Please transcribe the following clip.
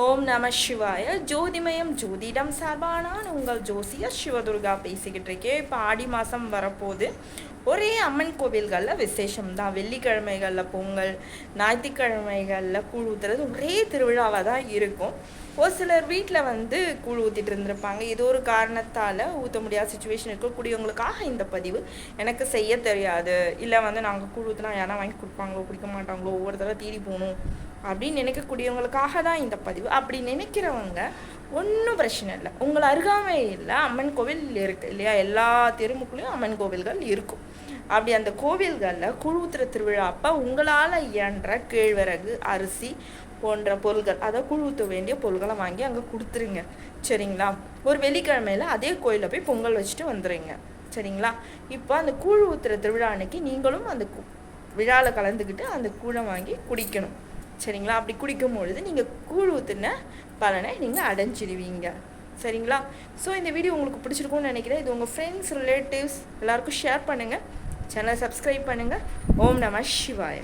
ஓம் நம சிவாய. ஜோதிமயம் ஜோதிடம் சார்பான நான் உங்கள் ஜோசியர் சிவதுர்கா பேசிக்கிட்டு இருக்கேன். இப்போ ஆடி மாதம் வரப்போகுது. ஒரே அம்மன் கோவில்களில் விசேஷம்தான். வெள்ளிக்கிழமைகளில் பொங்கல், ஞாயிற்றுக்கிழமைகளில் கூழ் ஊற்றுறது ஒரே திருவிழாவாக தான் இருக்கும். ஒரு சிலர் வீட்டில் கூழ் ஊற்றிட்டு இருந்திருப்பாங்க. ஏதோ ஒரு காரணத்தால் ஊற்ற முடியாத சுச்சுவேஷன் இருக்கக்கூடியவங்களுக்காக இந்த பதிவு. எனக்கு செய்ய தெரியாது, இல்லை நாங்கள் கூழ் ஊற்றினா யாரா வாங்கி கொடுப்பாங்களோ குடிக்க மாட்டாங்களோ, ஒவ்வொரு தடவை தேடி போகணும் அப்படின்னு நினைக்கக்கூடியவங்களுக்காக தான் இந்த பதிவு. அப்படி நினைக்கிறவங்க ஒன்றும் பிரச்சனை இல்லை. உங்களை அருகாமையில் அம்மன் கோவில் இருக்குது இல்லையா? எல்லா தெருமுக்குள்ளேயும் அம்மன் கோவில்கள் இருக்கும். அப்படி அந்த கோவில்களில் கூழ் ஊத்துற திருவிழா அப்போ உங்களால் இயன்ற கேழ்வரகு, அரிசி போன்ற பொருள்கள், அதை கூழ் ஊற்ற வேண்டிய பொருள்களை வாங்கி அங்கே கொடுத்துருங்க. சரிங்களா? ஒரு வெள்ளிக்கிழமையில் அதே கோயிலில் போய் பொங்கல் வச்சுட்டு வந்துடுங்க. சரிங்களா? இப்போ அந்த கூழ் ஊற்றுற திருவிழா அன்னைக்கு நீங்களும் அந்த விழாவில் கலந்துக்கிட்டு அந்த கூழை வாங்கி குடிக்கணும். சரிங்களா? அப்படி குடிக்கும் பொழுது நீங்கள் கூழ் ஊற்றுன பலனை நீங்கள் அடைஞ்சிடுவீங்க. சரிங்களா? ஸோ இந்த வீடியோ உங்களுக்கு பிடிச்சிருக்கும்னு நினைக்கிறேன். இது உங்கள் ஃப்ரெண்ட்ஸ், ரிலேட்டிவ்ஸ் எல்லாருக்கும் ஷேர் பண்ணுங்கள். சேனலை சப்ஸ்கிரைப் பண்ணுங்கள். ஓம் நம சிவாய.